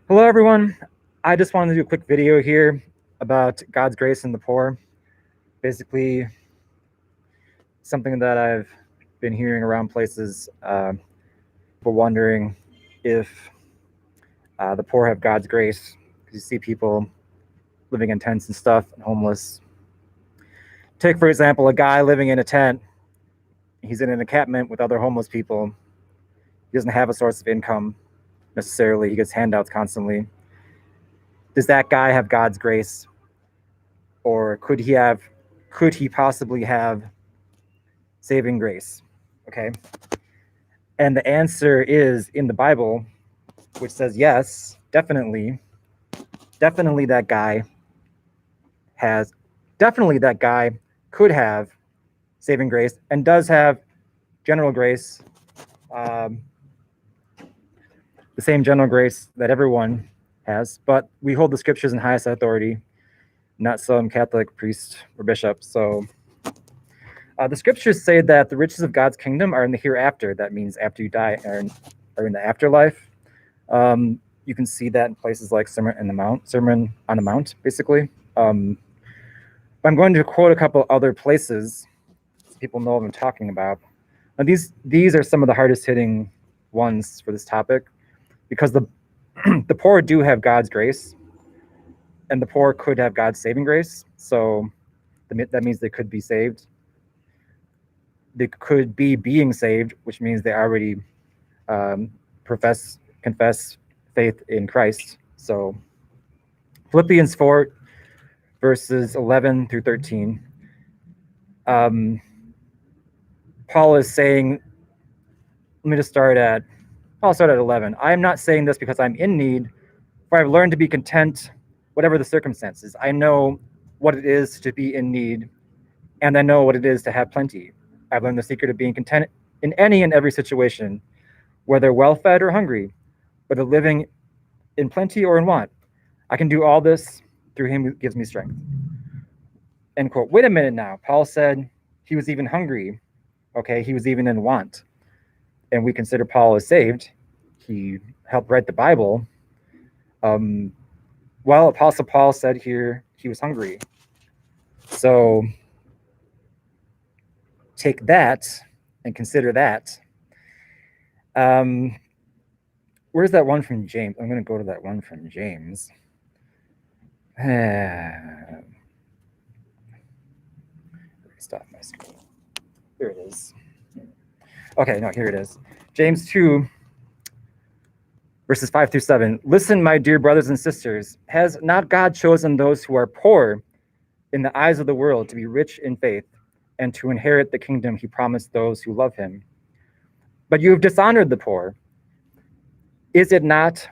Hello, everyone. I just wanted to do a quick video here about God's grace and the poor. Basically, something that I've been hearing around places. People wondering if the poor have God's grace. Because you see people living in tents and stuff, and homeless. Take, for example, a guy living in a tent. He's in an encampment with other homeless people. He doesn't have a source of income necessarily. He gets handouts constantly. Does that guy have God's grace? Or could he possibly have saving grace? Okay. And the answer is in the Bible, which says yes, definitely that guy has, definitely that guy could have saving grace and does have general grace, the same general grace that everyone has, but we hold the scriptures in highest authority, not some Catholic priest or bishop. So the scriptures say that the riches of God's kingdom are in the hereafter. That means after you die, or in the afterlife. You can see that in places like Sermon on the Mount, basically. I'm going to quote a couple other places so people know what I'm talking about. Now, these are some of the hardest hitting ones for this topic, because the the poor do have God's grace, and the poor could have God's saving grace. So that means they could be saved. They could be being saved, which means they already confess faith in Christ. So Philippians 4, verses 11 through 13. Paul is saying, I'll start at 11. I am not saying this because I'm in need, for I've learned to be content, whatever the circumstances. I know what it is to be in need, and I know what it is to have plenty. I've learned the secret of being content in any and every situation, whether well-fed or hungry, whether living in plenty or in want. I can do all this through him who gives me strength. End quote. Wait a minute now. Paul said he was even hungry. Okay, he was even in want. And we consider Paul as saved. He helped write the Bible. Well, Apostle Paul said here he was hungry. So take that and consider that. Where's that one from James? I'm going to go to that one from James. Stop my screen. Here it is. Okay, no, here it is. James 2, verses 5 through 7. Listen, my dear brothers and sisters, has not God chosen those who are poor in the eyes of the world to be rich in faith and to inherit the kingdom he promised those who love him? But you have dishonored the poor. Is it not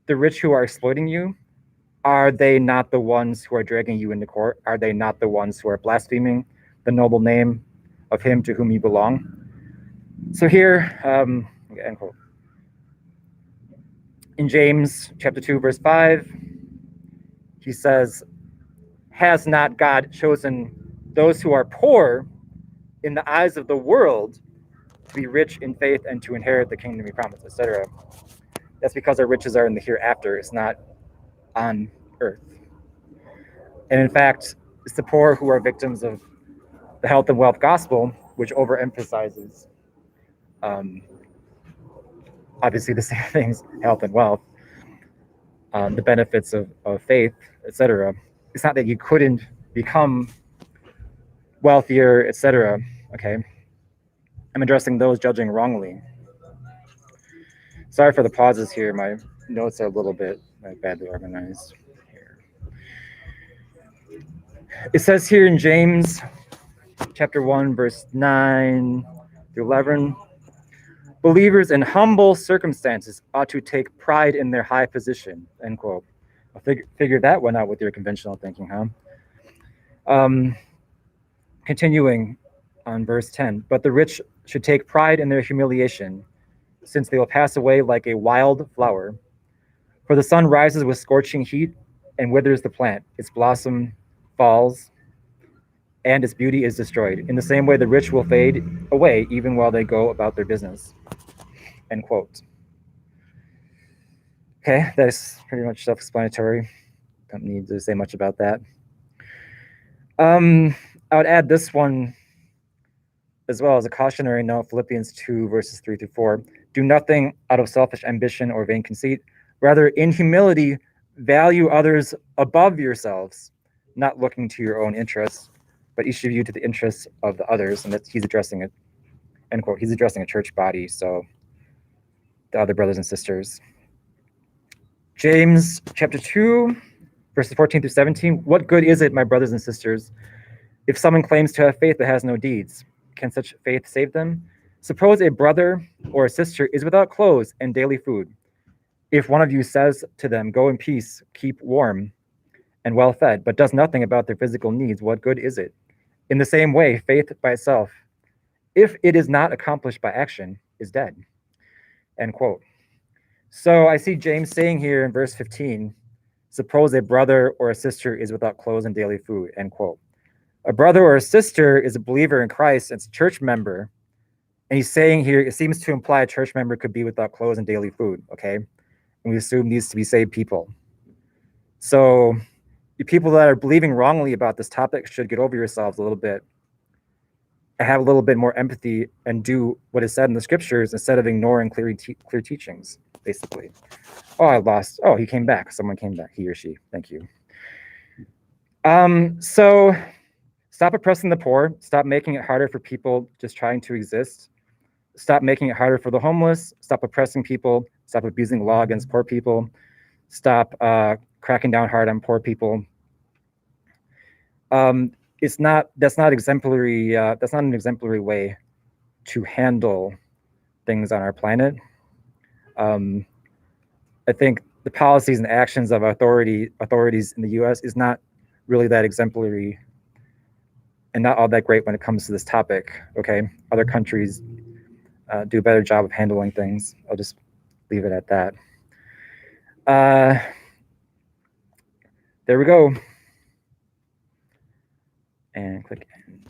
the rich who are exploiting you? Are they not the ones who are dragging you into court? Are they not the ones who are blaspheming the noble name of him to whom you belong? So here, end quote. In James chapter 2, verse 5, he says, has not God chosen those who are poor in the eyes of the world to be rich in faith and to inherit the kingdom he promised, etc.? That's because our riches are in the hereafter. It's not on earth. And in fact, it's the poor who are victims of the health and wealth gospel, which overemphasizes obviously the same things, health and wealth, the benefits of faith, etc. It's not that you couldn't become wealthier, etc. Okay, I'm addressing those judging wrongly. Sorry for the pauses here. My notes are a little bit badly organized here. It says here in James chapter 1, verse 9 through 11, believers in humble circumstances ought to take pride in their high position, end quote. I'll figure that one out with your conventional thinking, huh? Continuing on verse 10, but the rich should take pride in their humiliation, since they will pass away like a wild flower. For the sun rises with scorching heat and withers the plant. Its blossom falls, and its beauty is destroyed. In the same way, the rich will fade away even while they go about their business. End quote. Okay, that's pretty much self-explanatory. Don't need to say much about that. I would add this one as well as a cautionary note, Philippians 2, verses 3 through 4. Do nothing out of selfish ambition or vain conceit. Rather, in humility, value others above yourselves, not looking to your own interests, but each of you to the interests of the others. And that's, he's addressing it, end quote. He's addressing a church body, so the other brothers and sisters. James chapter 2, verses 14 through 17. What good is it, my brothers and sisters, if someone claims to have faith but has no deeds? Can such faith save them? Suppose a brother or a sister is without clothes and daily food. If one of you says to them, go in peace, keep warm and well fed, but does nothing about their physical needs, what good is it? In the same way, faith by itself, if it is not accomplished by action, is dead. End quote. So I see James saying here in verse 15, suppose a brother or a sister is without clothes and daily food, end quote. A brother or a sister is a believer in Christ, it's a church member. And he's saying here, it seems to imply a church member could be without clothes and daily food, okay? And we assume these to be saved people. So the people that are believing wrongly about this topic should get over yourselves a little bit and have a little bit more empathy and do what is said in the scriptures instead of ignoring clear teachings, basically. Oh, I lost. Oh, he came back. Someone came back, he or she. Thank you. So stop oppressing the poor. Stop making it harder for people just trying to exist. Stop making it harder for the homeless. Stop oppressing people. Stop abusing the law against poor people. Stop cracking down hard on poor people. That's not exemplary. That's not an exemplary way to handle things on our planet. I think the policies and actions of authorities in the U.S. is not really that exemplary and not all that great when it comes to this topic. Okay, other countries do a better job of handling things. I'll just leave it at that. There we go. And click end.